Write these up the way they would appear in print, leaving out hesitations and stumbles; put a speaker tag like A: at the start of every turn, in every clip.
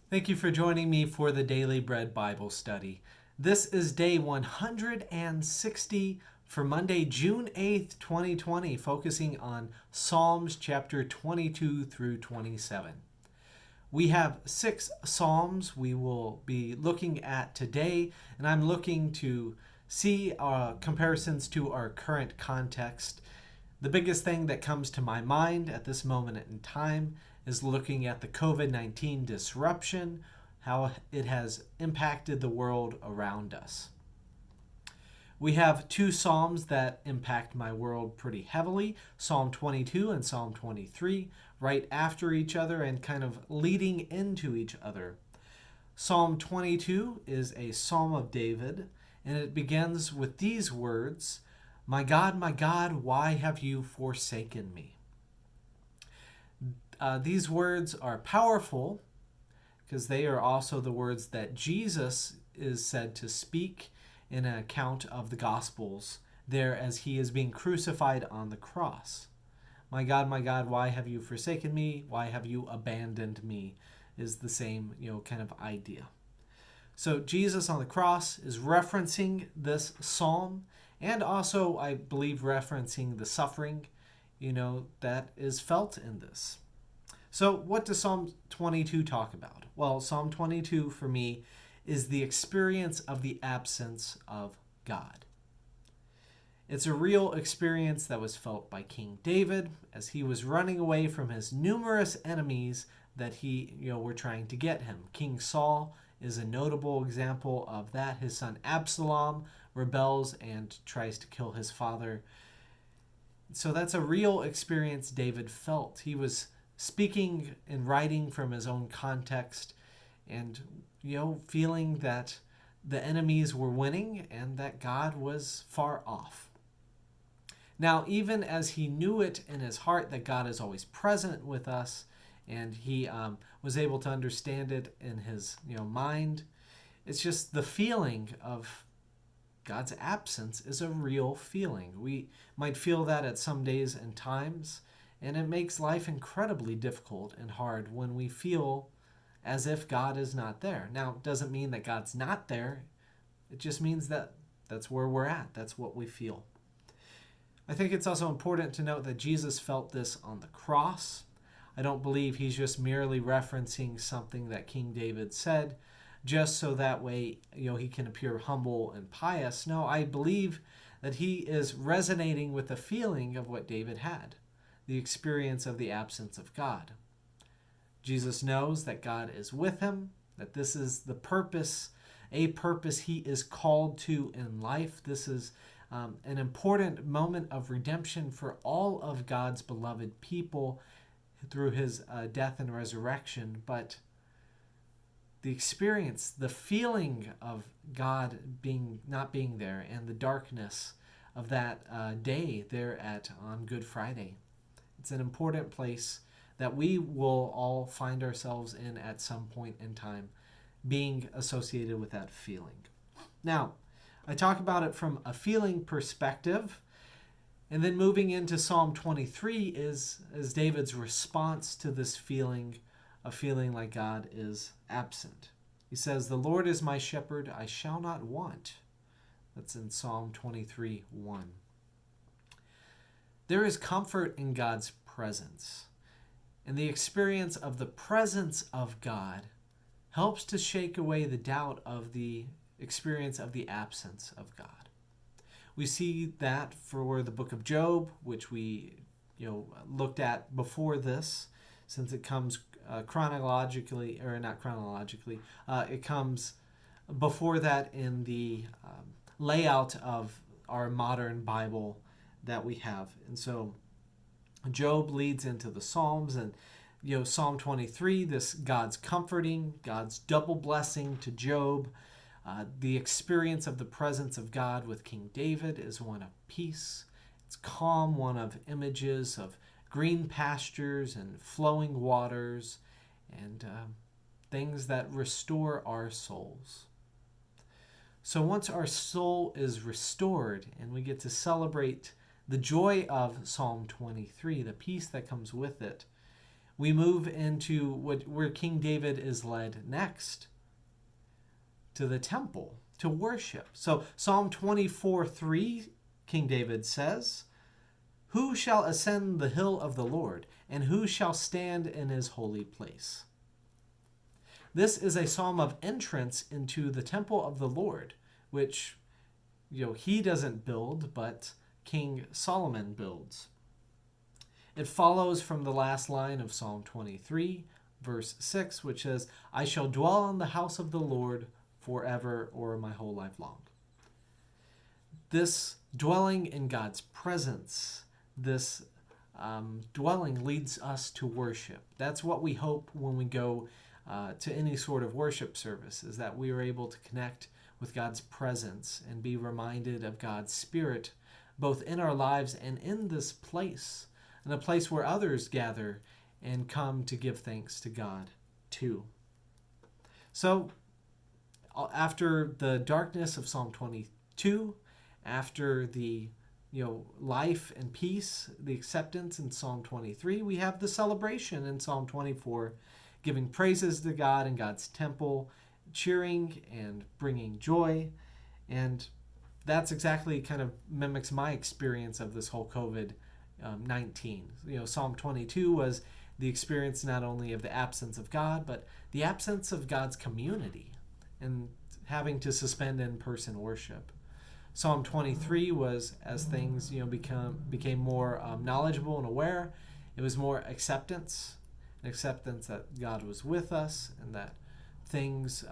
A: Thank you for joining me for the Daily Bread Bible Study. This is day 160 for Monday, June 8th, 2020, focusing on Psalms chapter 22 through 27. We have 6 Psalms we will be looking at today, and I'm looking to see comparisons to our current context. The biggest thing that comes to my mind at this moment in time is looking at the COVID-19 disruption, how it has impacted the world around us. We have 2 Psalms that impact my world pretty heavily, Psalm 22 and Psalm 23, right after each other and kind of leading into each other. Psalm 22 is a Psalm of David, and it begins with these words, my God, why have you forsaken me?" These words are powerful because they are also the words that Jesus is said to speak in an account of the Gospels there as he is being crucified on the cross. My God, why have you forsaken me? Why have you abandoned me? Is the same, kind of idea. So Jesus on the cross is referencing this psalm and also, I believe, referencing the suffering, that is felt in this. So what does Psalm 22 talk about? Well, Psalm 22 for me is the experience of the absence of God. It's a real experience that was felt by King David as he was running away from his numerous enemies that were trying to get him. King Saul is a notable example of that. His son Absalom rebels and tries to kill his father. So that's a real experience David felt. He was speaking and writing from his own context and, feeling that the enemies were winning and that God was far off. Now, even as he knew it in his heart that God is always present with us and he was able to understand it in his mind, it's just the feeling of God's absence is a real feeling. We might feel that at some days and times, and it makes life incredibly difficult and hard when we feel as if God is not there. Now, it doesn't mean that God's not there. It just means that that's where we're at. That's what we feel. I think it's also important to note that Jesus felt this on the cross. I don't believe he's just merely referencing something that King David said just so that way, he can appear humble and pious. No, I believe that he is resonating with the feeling of what David had, the experience of the absence of God. Jesus knows that God is with him, that this is the purpose, a purpose he is called to in life. This is an important moment of redemption for all of God's beloved people through his death and resurrection. But the experience, the feeling of God not being there and the darkness of that day there on Good Friday, it's an important place that we will all find ourselves in at some point in time, being associated with that feeling. Now, I talk about it from a feeling perspective, and then moving into Psalm 23 is David's response to this feeling of feeling like God is absent. He says, "The Lord is my shepherd, I shall not want." That's in Psalm 23:1. There is comfort in God's presence, and the experience of the presence of God helps to shake away the doubt of the experience of the absence of God. We see that for the book of Job, which we looked at before this, since it comes chronologically, or not chronologically, it comes before that in the layout of our modern Bible that we have. And so Job leads into the Psalms, and Psalm 23, this God's comforting, God's double blessing to Job. The experience of the presence of God with King David is one of peace. It's calm, one of images of green pastures and flowing waters and things that restore our souls. So once our soul is restored and we get to celebrate the joy of Psalm 23, the peace that comes with it, we move into where King David is led next, to the temple, to worship. So Psalm 24:3, King David says, "Who shall ascend the hill of the Lord, and who shall stand in his holy place?" This is a psalm of entrance into the temple of the Lord, which he doesn't build, but King Solomon builds. It follows from the last line of Psalm 23, verse 6, which says, "I shall dwell in the house of the Lord forever, or my whole life long." This dwelling in God's presence, this dwelling leads us to worship. That's what we hope when we go to any sort of worship service, is that we are able to connect with God's presence and be reminded of God's Spirit, both in our lives and in this place, in a place where others gather and come to give thanks to God too. So, after the darkness of Psalm 22, after the life and peace, the acceptance in Psalm 23, we have the celebration in Psalm 24, giving praises to God in God's temple, cheering and bringing joy. And that's exactly kind of mimics my experience of this whole COVID-19. Psalm 22 was the experience not only of the absence of God, but the absence of God's community and having to suspend in-person worship. Psalm 23 was, as things became more knowledgeable and aware, it was more acceptance that God was with us, and that things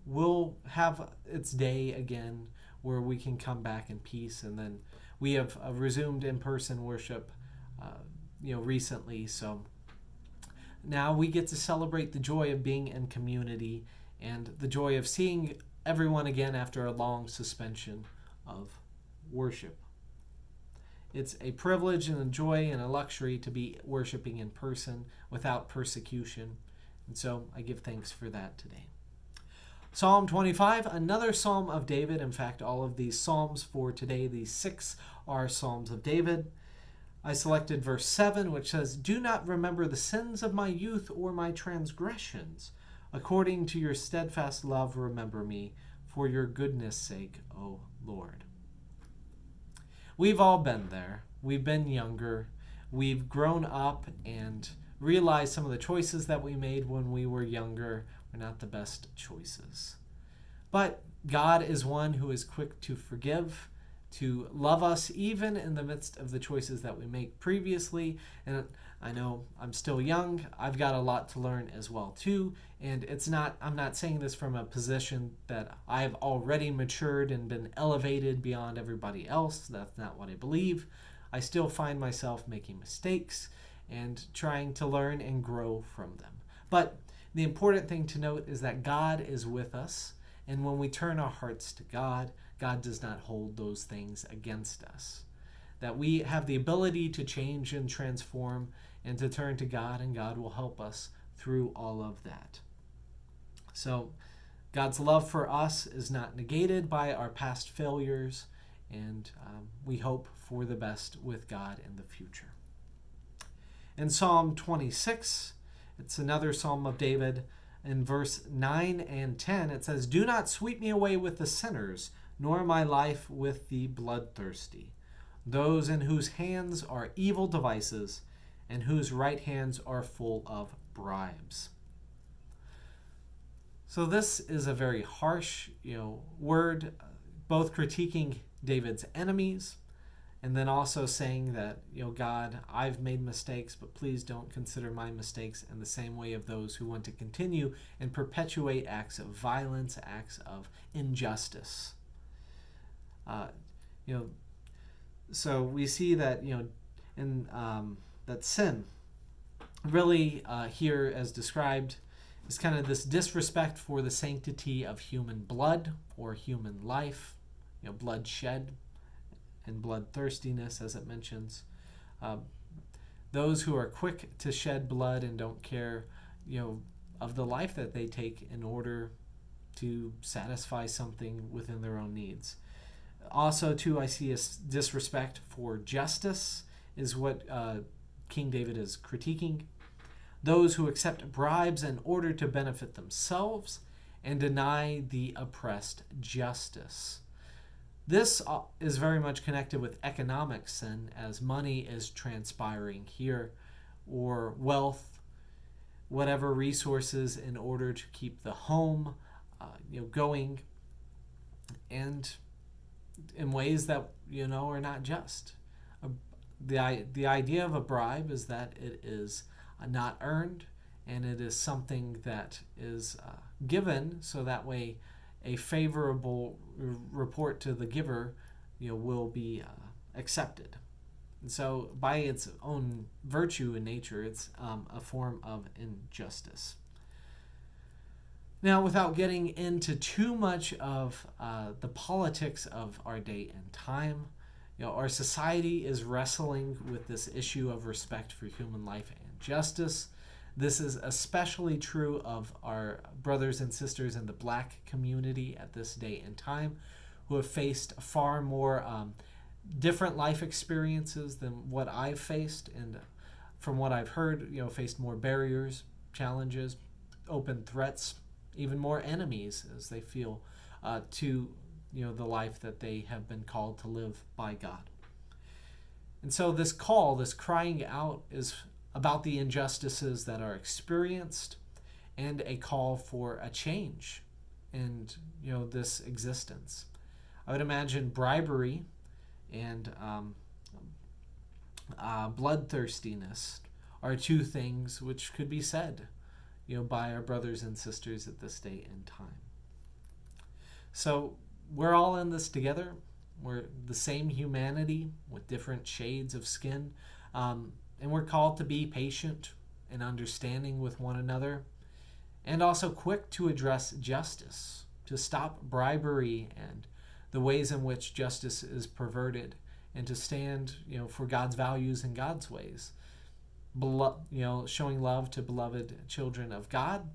A: will have its day again where we can come back in peace. And then we have resumed in-person worship recently, so now we get to celebrate the joy of being in community and the joy of seeing everyone again after a long suspension of worship. It's a privilege and a joy and a luxury to be worshiping in person without persecution. And so I give thanks for that today. Psalm 25, another psalm of David. In fact, all of these psalms for today, these 6 are psalms of David. I selected verse 7, which says, "Do not remember the sins of my youth or my transgressions. According to your steadfast love, remember me, for your goodness' sake, O Lord." We've all been there. We've been younger. We've grown up and realized some of the choices that we made when we were younger were not the best choices. But God is one who is quick to forgive, to love us even in the midst of the choices that we make previously. And I know I'm still young. I've got a lot to learn as well too. And I'm not saying this from a position that I've already matured and been elevated beyond everybody else. That's not what I believe. I still find myself making mistakes and trying to learn and grow from them. But the important thing to note is that God is with us. And when we turn our hearts to God, God does not hold those things against us. That we have the ability to change and transform and to turn to God, and God will help us through all of that. So God's love for us is not negated by our past failures, and we hope for the best with God in the future. In Psalm 26, it's another psalm of David. In verse 9 and 10, it says, "Do not sweep me away with the sinners, nor my life with the bloodthirsty, those in whose hands are evil devices, and whose right hands are full of bribes." So this is a very harsh, word, both critiquing David's enemies, and then also saying that, God, I've made mistakes, but please don't consider my mistakes in the same way of those who want to continue and perpetuate acts of violence, acts of injustice. So we see that, in that sin really here as described is kind of this disrespect for the sanctity of human blood or human life, bloodshed and bloodthirstiness, as it mentions. Those who are quick to shed blood and don't care, of the life that they take in order to satisfy something within their own needs. Also, too, I see a disrespect for justice is what King David is critiquing. those who accept bribes in order to benefit themselves and deny the oppressed justice. This is very much connected with economic sin, as money is transpiring here, or wealth, whatever resources in order to keep the home going, and in ways that are not just. The idea of a bribe is that it is not earned, and it is something that is given, so that way a favorable report to the giver will be accepted. And so by its own virtue and nature, it's a form of injustice. Now, without getting into too much of the politics of our day and time, our society is wrestling with this issue of respect for human life and justice. This is especially true of our brothers and sisters in the Black community at this day and time, who have faced far more different life experiences than what I've faced, and from what I've heard, faced more barriers, challenges, open threats, even more enemies as they feel to the life that they have been called to live by God. And so this call, this crying out, is about the injustices that are experienced, and a call for a change in this existence. I would imagine bribery and bloodthirstiness are two things which could be said by our brothers and sisters at this day and time. So we're all in this together. We're the same humanity with different shades of skin. And we're called to be patient and understanding with one another, and also quick to address justice, to stop bribery and the ways in which justice is perverted, and to stand for God's values and God's ways. Showing love to beloved children of God,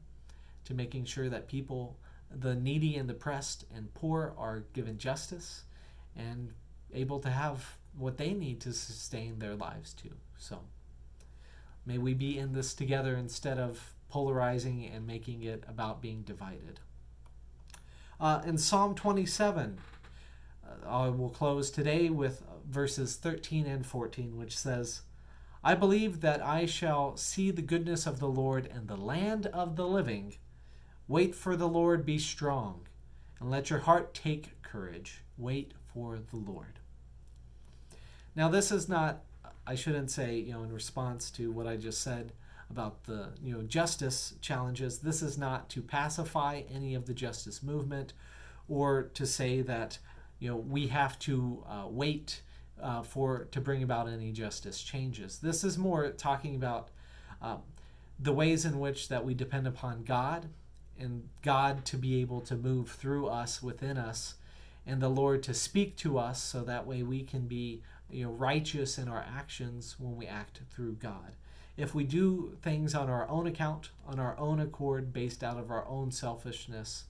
A: to making sure that people, the needy and the oppressed and poor, are given justice and able to have what they need to sustain their lives too. So may we be in this together instead of polarizing and making it about being divided. In Psalm 27, I will close today with verses 13 and 14, which says, I believe that I shall see the goodness of the Lord in the land of the living. Wait for the Lord, be strong, and let your heart take courage. Wait for the Lord. Now, this is not, I shouldn't say, in response to what I just said about the, justice challenges, this is not to pacify any of the justice movement, or to say that, we have to wait to bring about any justice changes. This is more talking about the ways in which that we depend upon God, and God to be able to move through us, within us, and the Lord to speak to us, so that way we can be righteous in our actions when we act through God. If we do things on our own account, on our own accord, based out of our own selfishness,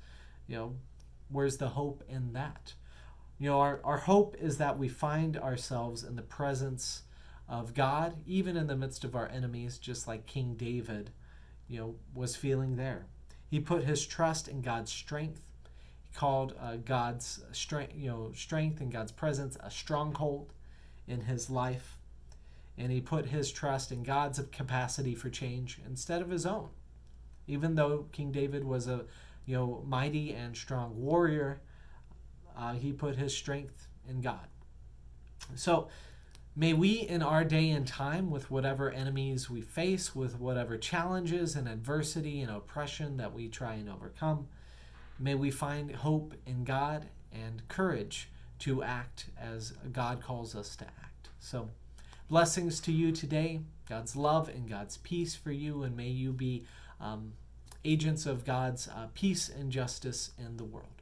A: where's the hope in that? Our hope is that we find ourselves in the presence of God, even in the midst of our enemies, just like King David, was feeling there. He put his trust in God's strength. He called God's strength and God's presence a stronghold in his life. And he put his trust in God's capacity for change instead of his own. Even though King David was a mighty and strong warrior, he put his strength in God. So may we, in our day and time, with whatever enemies we face, with whatever challenges and adversity and oppression that we try and overcome, may we find hope in God and courage to act as God calls us to act. So blessings to you today, God's love and God's peace for you, and may you be agents of God's peace and justice in the world.